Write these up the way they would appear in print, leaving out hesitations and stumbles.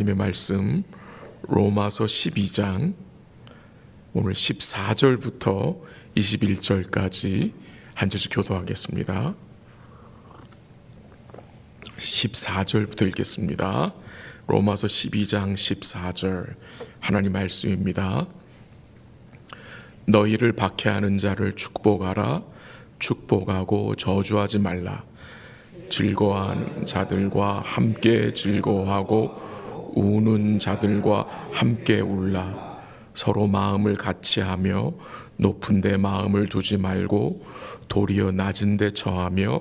하나님의 말씀 로마서 12장 오늘 14절부터 21절까지 한 절씩 교도하겠습니다. 14절부터 읽겠습니다. 로마서 12장 14절 하나님 말씀입니다. 너희를 박해하는 자를 축복하라. 축복하고 저주하지 말라. 즐거워하는 자들과 함께 즐거워하고 우는 자들과 함께 울라. 서로 마음을 같이 하며 높은 데 마음을 두지 말고 도리어 낮은 데 처하며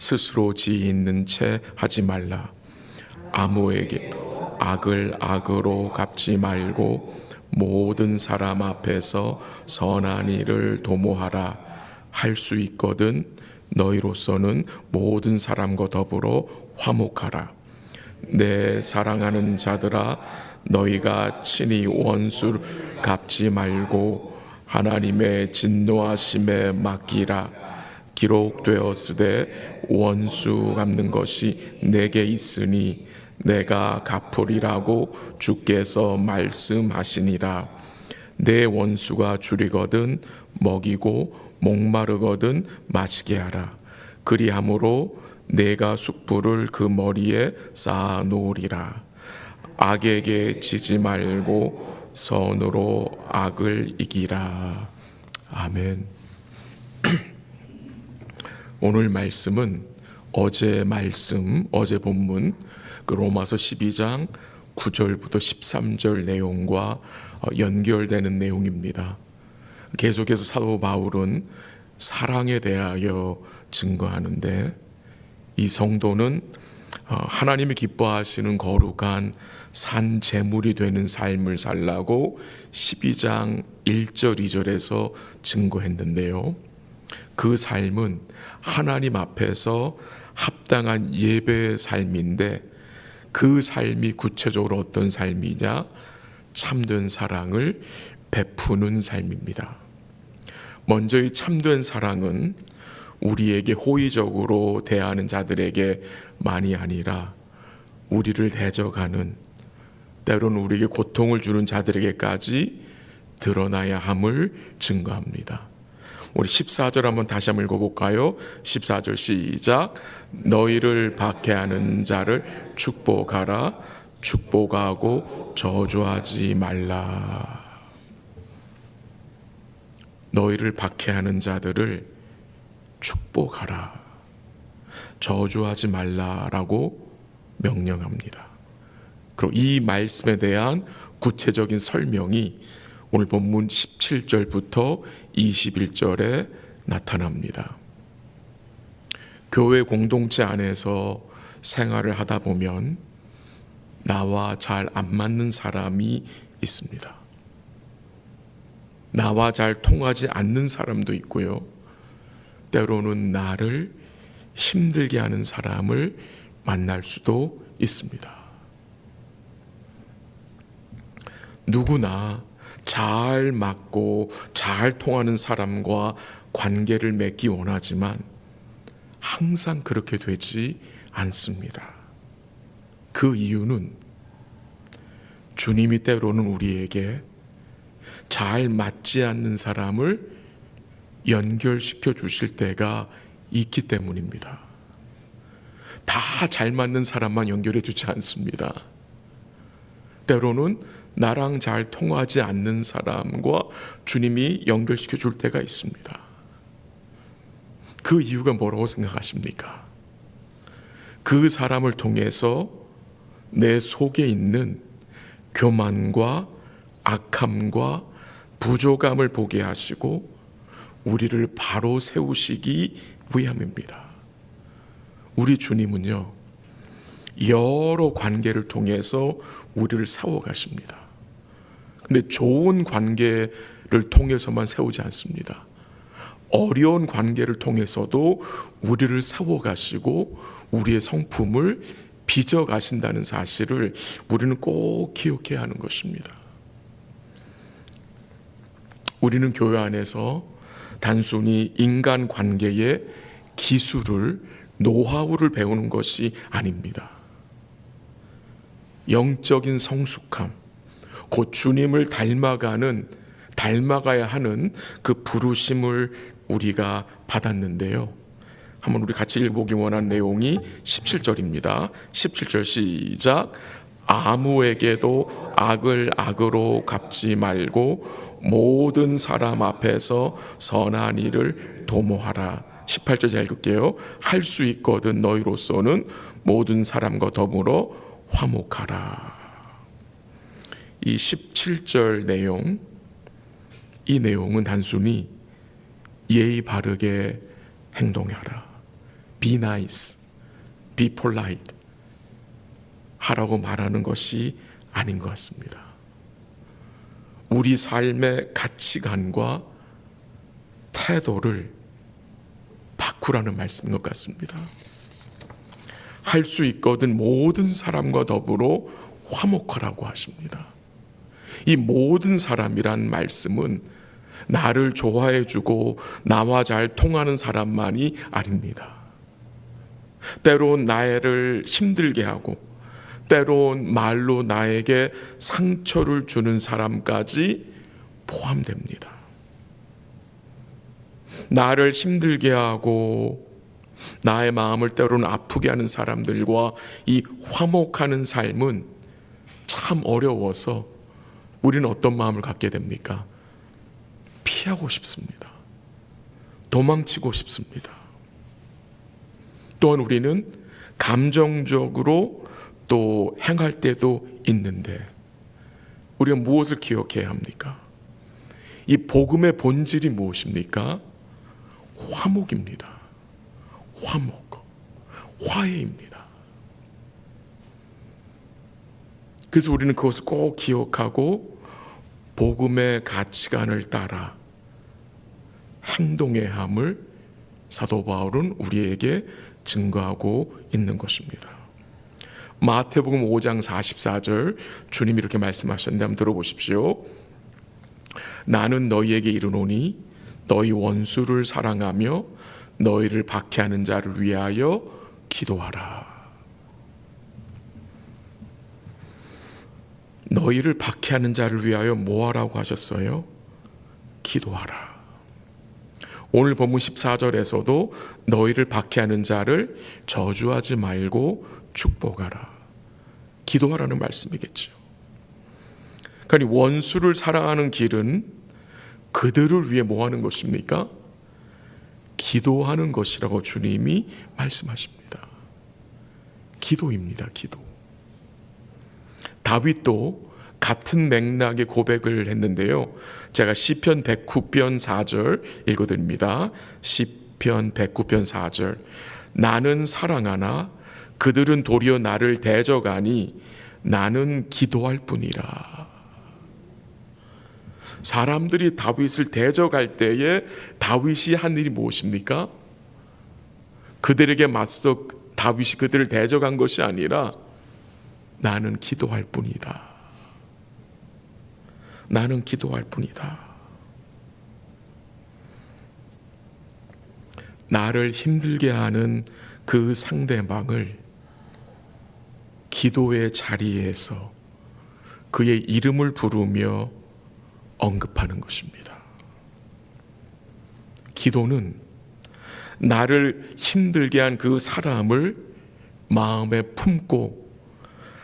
스스로 지혜 있는 채 하지 말라. 아무에게 악을 악으로 갚지 말고 모든 사람 앞에서 선한 일을 도모하라. 할 수 있거든 너희로서는 모든 사람과 더불어 화목하라. 내 사랑하는 자들아, 너희가 친히 원수를 갚지 말고 하나님의 진노하심에 맡기라. 기록되었으되 원수 갚는 것이 내게 있으니 내가 갚으리라고 주께서 말씀하시니라. 내 원수가 줄이거든 먹이고 목마르거든 마시게 하라. 그리함으로 내가 숯불을 그 머리에 쌓아 놓으리라. 악에게 지지 말고 선으로 악을 이기라. 아멘. 오늘 말씀은 어제 본문 그 로마서 12장 9절부터 13절 내용과 연결되는 내용입니다. 계속해서 사도 바울은 사랑에 대하여 증거하는데, 이 성도는 하나님이 기뻐하시는 거룩한 산 제물이 되는 삶을 살라고 12장 1절 2절에서 증거했는데요. 그 삶은 하나님 앞에서 합당한 예배의 삶인데, 그 삶이 구체적으로 어떤 삶이냐? 참된 사랑을 베푸는 삶입니다. 먼저 이 참된 사랑은 우리에게 호의적으로 대하는 자들에게 만이 아니라 우리를 대적하는, 때로는 우리에게 고통을 주는 자들에게까지 드러나야 함을 증거합니다. 우리 14절 한번 다시 한번 읽어볼까요? 14절 시작. 너희를 박해하는 자를 축복하라. 축복하고 저주하지 말라. 너희를 박해하는 자들을 축복하라. 저주하지 말라라고 명령합니다. 그리고 이 말씀에 대한 구체적인 설명이 오늘 본문 17절부터 21절에 나타납니다. 교회 공동체 안에서 생활을 하다 보면 나와 잘 안 맞는 사람이 있습니다. 나와 잘 통하지 않는 사람도 있고요. 때로는 나를 힘들게 하는 사람을 만날 수도 있습니다. 누구나 잘 맞고 잘 통하는 사람과 관계를 맺기 원하지만 항상 그렇게 되지 않습니다. 그 이유는 주님이 때로는 우리에게 잘 맞지 않는 사람을 연결시켜 주실 때가 있기 때문입니다. 다 잘 맞는 사람만 연결해 주지 않습니다. 때로는 나랑 잘 통하지 않는 사람과 주님이 연결시켜 줄 때가 있습니다. 그 이유가 뭐라고 생각하십니까? 그 사람을 통해서 내 속에 있는 교만과 악함과 부족함을 보게 하시고 우리를 바로 세우시기 위함입니다. 우리 주님은요, 여러 관계를 통해서 우리를 세워가십니다. 근데 좋은 관계를 통해서만 세우지 않습니다. 어려운 관계를 통해서도 우리를 세워가시고 우리의 성품을 빚어가신다는 사실을 우리는 꼭 기억해야 하는 것입니다. 우리는 교회 안에서 단순히 인간관계의 기술을, 노하우를 배우는 것이 아닙니다. 영적인 성숙함, 곧 주님을 닮아가야 하는 그 부르심을 우리가 받았는데요. 한번 우리 같이 읽어보기 원하는 내용이 17절입니다. 17절 시작. 아무에게도 악을 악으로 갚지 말고 모든 사람 앞에서 선한 일을 도모하라. 18절 잘 읽을게요. 할 수 있거든 너희로서는 모든 사람과 더불어 화목하라. 이 17절 내용, 이 내용은 단순히 예의 바르게 행동하라, be nice, be polite 하라고 말하는 것이 아닌 것 같습니다. 우리 삶의 가치관과 태도를 바꾸라는 말씀인 것 같습니다. 할 수 있거든 모든 사람과 더불어 화목하라고 하십니다. 이 모든 사람이란 말씀은 나를 좋아해주고 나와 잘 통하는 사람만이 아닙니다. 때론 나를 힘들게 하고 때론 말로 나에게 상처를 주는 사람까지 포함됩니다. 나를 힘들게 하고 나의 마음을 때로는 아프게 하는 사람들과 이 화목하는 삶은 참 어려워서 우리는 어떤 마음을 갖게 됩니까? 피하고 싶습니다. 도망치고 싶습니다. 또한 우리는 감정적으로 또 행할 때도 있는데 우리가 무엇을 기억해야 합니까? 이 복음의 본질이 무엇입니까? 화목입니다. 화목, 화해입니다. 그래서 우리는 그것을 꼭 기억하고 복음의 가치관을 따라 행동해야 함을 사도 바울은 우리에게 증거하고 있는 것입니다. 마태복음 5장 44절 주님이 이렇게 말씀하셨는데 한번 들어보십시오. 나는 너희에게 이르노니 너희 원수를 사랑하며 너희를 박해하는 자를 위하여 기도하라. 너희를 박해하는 자를 위하여 뭐 하라고 하셨어요? 기도하라. 오늘 본문 14절에서도 너희를 박해하는 자를 저주하지 말고 축복하라. 기도하라는 말씀이겠죠. 그러니까 원수를 사랑하는 길은 그들을 위해 뭐 하는 것입니까? 기도하는 것이라고 주님이 말씀하십니다. 기도입니다. 기도. 다윗도 같은 맥락의 고백을 했는데요. 제가 시편 109편 4절 읽어드립니다. 시편 109편 4절. 나는 사랑하나 그들은 도리어 나를 대적하니 나는 기도할 뿐이라. 사람들이 다윗을 대적할 때에 다윗이 한 일이 무엇입니까? 그들에게 맞서 다윗이 그들을 대적한 것이 아니라 나는 기도할 뿐이다. 나는 기도할 뿐이다. 나를 힘들게 하는 그 상대방을 기도의 자리에서 그의 이름을 부르며 언급하는 것입니다. 기도는 나를 힘들게 한 그 사람을 마음에 품고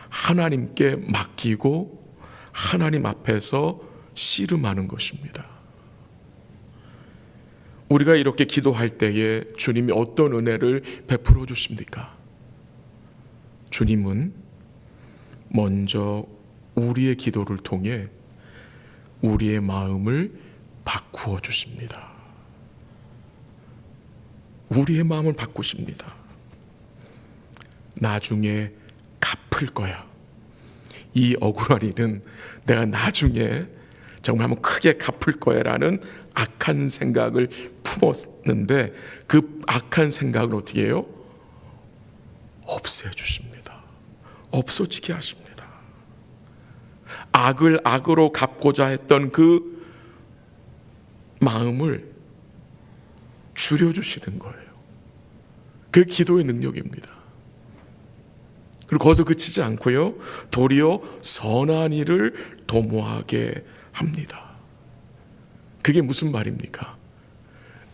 하나님께 맡기고 하나님 앞에서 씨름하는 것입니다. 우리가 이렇게 기도할 때에 주님이 어떤 은혜를 베풀어 주십니까? 주님은 먼저 우리의 기도를 통해 우리의 마음을 바꾸어 주십니다. 우리의 마음을 바꾸십니다. 나중에 갚을 거야. 이 억울한 일은 내가 나중에 정말 한번 크게 갚을 거야 라는 악한 생각을 품었는데 그 악한 생각을 어떻게 해요? 없애주십니다. 없어지게 하십니다. 악을 악으로 갚고자 했던 그 마음을 줄여주시는 거예요. 그 기도의 능력입니다. 그리고 거기서 그치지 않고요, 도리어 선한 일을 도모하게 합니다. 그게 무슨 말입니까?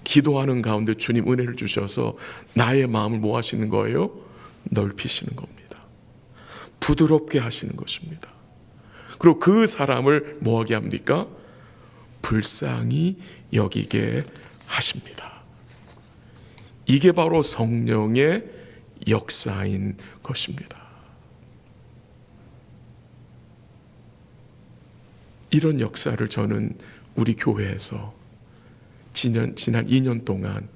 기도하는 가운데 주님 은혜를 주셔서 나의 마음을 뭐 하시는 거예요? 넓히시는 겁니다. 부드럽게 하시는 것입니다. 그리고 그 사람을 뭐 하게 합니까? 불쌍히 여기게 하십니다. 이게 바로 성령의 역사인 것입니다. 이런 역사를 저는 우리 교회에서 지난 2년 동안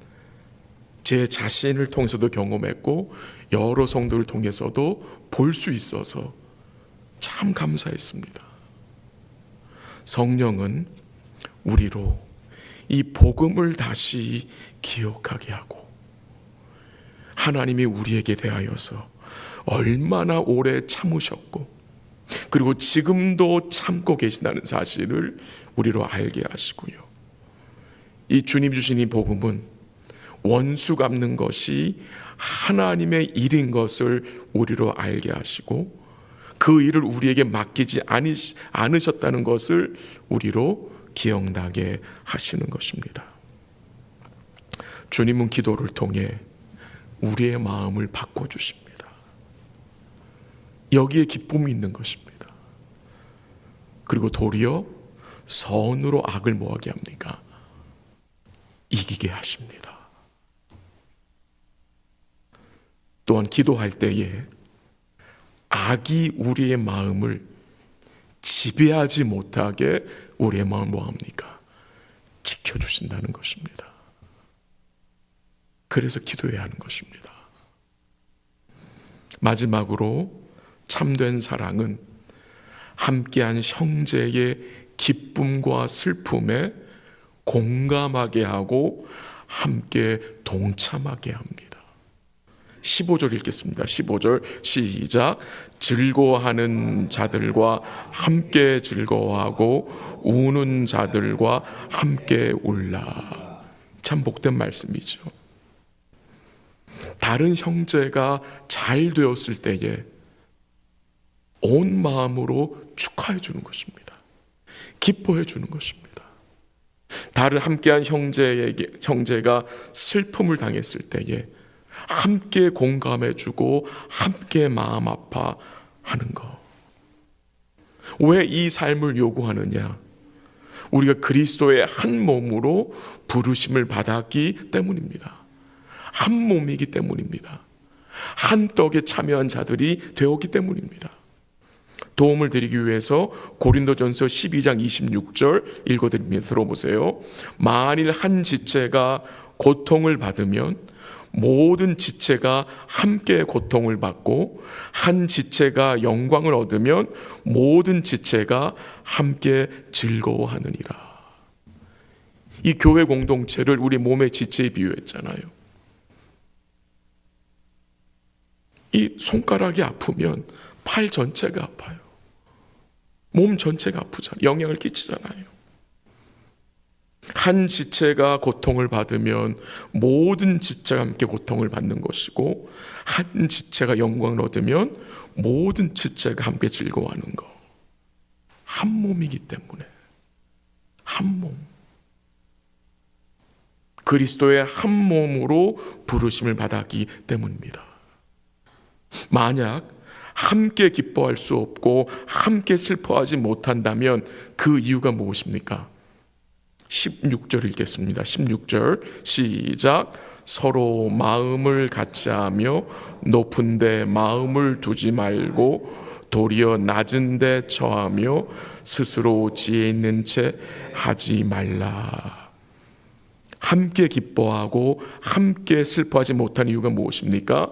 제 자신을 통해서도 경험했고 여러 성도를 통해서도 볼 수 있어서 참 감사했습니다. 성령은 우리로 이 복음을 다시 기억하게 하고 하나님이 우리에게 대하여서 얼마나 오래 참으셨고 그리고 지금도 참고 계신다는 사실을 우리로 알게 하시고요. 이 주님 주신 이 복음은 원수 갚는 것이 하나님의 일인 것을 우리로 알게 하시고 그 일을 우리에게 맡기지 않으셨다는 것을 우리로 기억나게 하시는 것입니다. 주님은 기도를 통해 우리의 마음을 바꿔주십니다. 여기에 기쁨이 있는 것입니다. 그리고 도리어 선으로 악을 뭐하게 합니까? 이기게 하십니다. 또한 기도할 때에 악이 우리의 마음을 지배하지 못하게 우리의 마음을 뭐합니까? 지켜주신다는 것입니다. 그래서 기도해야 하는 것입니다. 마지막으로 참된 사랑은 함께한 형제의 기쁨과 슬픔에 공감하게 하고 함께 동참하게 합니다. 15절 읽겠습니다. 15절 시작. 즐거워하는 자들과 함께 즐거워하고 우는 자들과 함께 울라. 참 복된 말씀이죠. 다른 형제가 잘 되었을 때에 온 마음으로 축하해 주는 것입니다. 기뻐해 주는 것입니다. 다른 함께한 형제가 슬픔을 당했을 때에 함께 공감해 주고 함께 마음 아파하는 것. 왜 이 삶을 요구하느냐? 우리가 그리스도의 한 몸으로 부르심을 받았기 때문입니다. 한 몸이기 때문입니다. 한 떡에 참여한 자들이 되었기 때문입니다. 도움을 드리기 위해서 고린도전서 12장 26절 읽어드립니다. 들어보세요. 만일 한 지체가 고통을 받으면 모든 지체가 함께 고통을 받고 한 지체가 영광을 얻으면 모든 지체가 함께 즐거워하느니라. 이 교회 공동체를 우리 몸의 지체에 비유했잖아요. 이 손가락이 아프면 팔 전체가 아파요. 몸 전체가 아프잖아요. 영향을 끼치잖아요. 한 지체가 고통을 받으면 모든 지체가 함께 고통을 받는 것이고 한 지체가 영광을 얻으면 모든 지체가 함께 즐거워하는 것. 한 몸이기 때문에 한 몸. 그리스도의 한 몸으로 부르심을 받았기 때문입니다. 만약 함께 기뻐할 수 없고 함께 슬퍼하지 못한다면 그 이유가 무엇입니까? 16절 읽겠습니다. 16절 시작. 서로 마음을 같이 하며 높은 데 마음을 두지 말고 도리어 낮은 데 처하며 스스로 지혜 있는 채 하지 말라. 함께 기뻐하고 함께 슬퍼하지 못한 이유가 무엇입니까?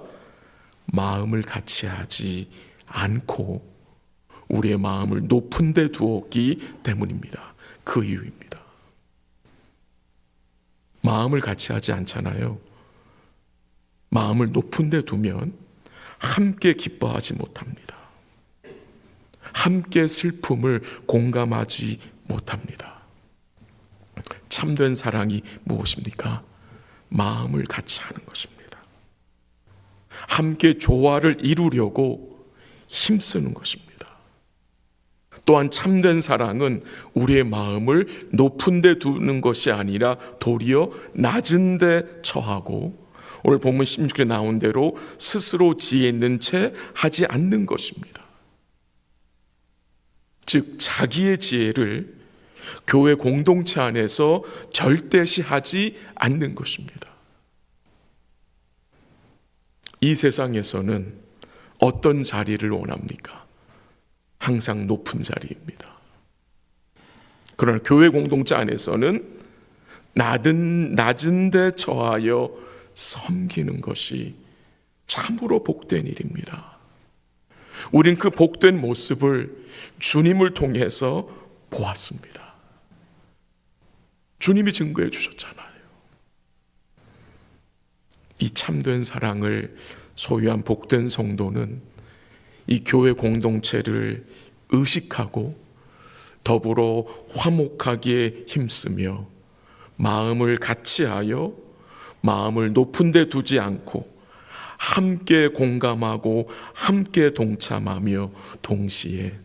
마음을 같이 하지 않고 우리의 마음을 높은 데 두었기 때문입니다. 그 이유입니다. 마음을 같이 하지 않잖아요. 마음을 높은 데 두면 함께 기뻐하지 못합니다. 함께 슬픔을 공감하지 못합니다. 참된 사랑이 무엇입니까? 마음을 같이 하는 것입니다. 함께 조화를 이루려고 힘쓰는 것입니다. 또한 참된 사랑은 우리의 마음을 높은 데 두는 것이 아니라 도리어 낮은 데 처하고, 오늘 본문 16절에 나온 대로 스스로 지혜 있는 채 하지 않는 것입니다. 즉 자기의 지혜를 교회 공동체 안에서 절대시하지 않는 것입니다. 이 세상에서는 어떤 자리를 원합니까? 항상 높은 자리입니다. 그러나 교회 공동체 안에서는 낮은 데 처하여 섬기는 것이 참으로 복된 일입니다. 우린 그 복된 모습을 주님을 통해서 보았습니다. 주님이 증거해 주셨잖아요. 이 참된 사랑을 소유한 복된 성도는 이 교회 공동체를 의식하고 더불어 화목하기에 힘쓰며 마음을 같이하여 마음을 높은 데 두지 않고 함께 공감하고 함께 동참하며 동시에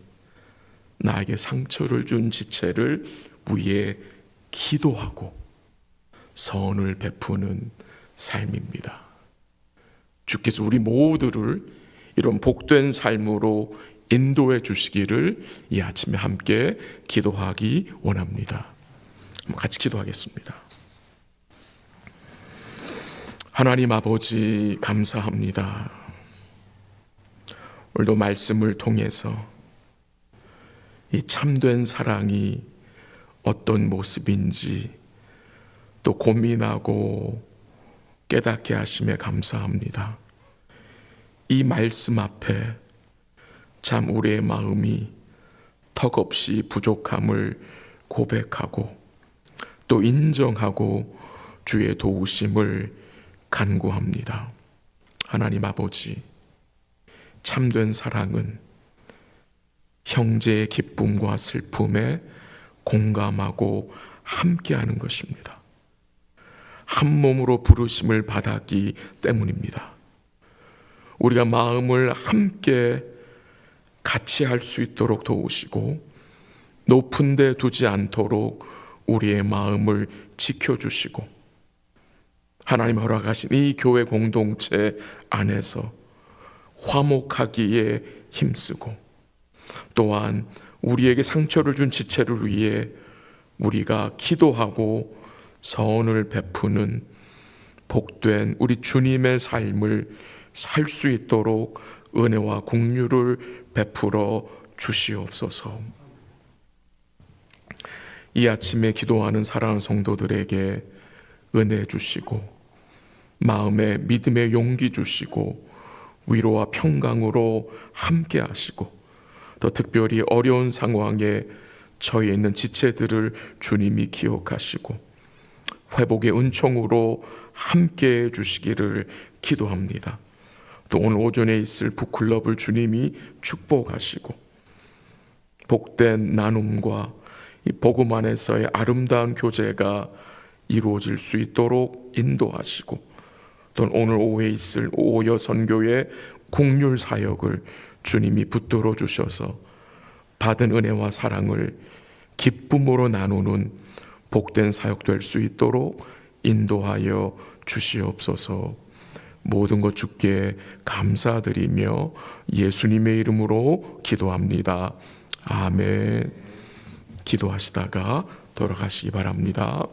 나에게 상처를 준 지체를 위해 기도하고 선을 베푸는 삶입니다. 주께서 우리 모두를 이런 복된 삶으로 인도해 주시기를 이 아침에 함께 기도하기 원합니다. 같이 기도하겠습니다. 하나님 아버지 감사합니다. 오늘도 말씀을 통해서 이 참된 사랑이 어떤 모습인지 또 고민하고 깨닫게 하심에 감사합니다. 이 말씀 앞에 참 우리의 마음이 턱없이 부족함을 고백하고 또 인정하고 주의 도우심을 간구합니다. 하나님 아버지, 참된 사랑은 형제의 기쁨과 슬픔에 공감하고 함께하는 것입니다. 한 몸으로 부르심을 받았기 때문입니다. 우리가 마음을 함께 같이 할 수 있도록 도우시고 높은 데 두지 않도록 우리의 마음을 지켜주시고 하나님 허락하신 이 교회 공동체 안에서 화목하기에 힘쓰고 또한 우리에게 상처를 준 지체를 위해 우리가 기도하고 선을 베푸는 복된 우리 주님의 삶을 살 수 있도록 은혜와 긍휼을 베풀어 주시옵소서. 이 아침에 기도하는 사랑하는 성도들에게 은혜 주시고 마음에 믿음의 용기 주시고 위로와 평강으로 함께 하시고 더 특별히 어려운 상황에 처해 있는 지체들을 주님이 기억하시고 회복의 은총으로 함께 해 주시기를 기도합니다. 또 오늘 오전에 있을 북클럽을 주님이 축복하시고 복된 나눔과 이 복음 안에서의 아름다운 교제가 이루어질 수 있도록 인도하시고 또 오늘 오후에 있을 오여 선교의 국률 사역을 주님이 붙들어 주셔서 받은 은혜와 사랑을 기쁨으로 나누는 복된 사역 될 수 있도록 인도하여 주시옵소서. 모든 것 주께 감사드리며 예수님의 이름으로 기도합니다. 아멘. 기도하시다가 돌아가시기 바랍니다.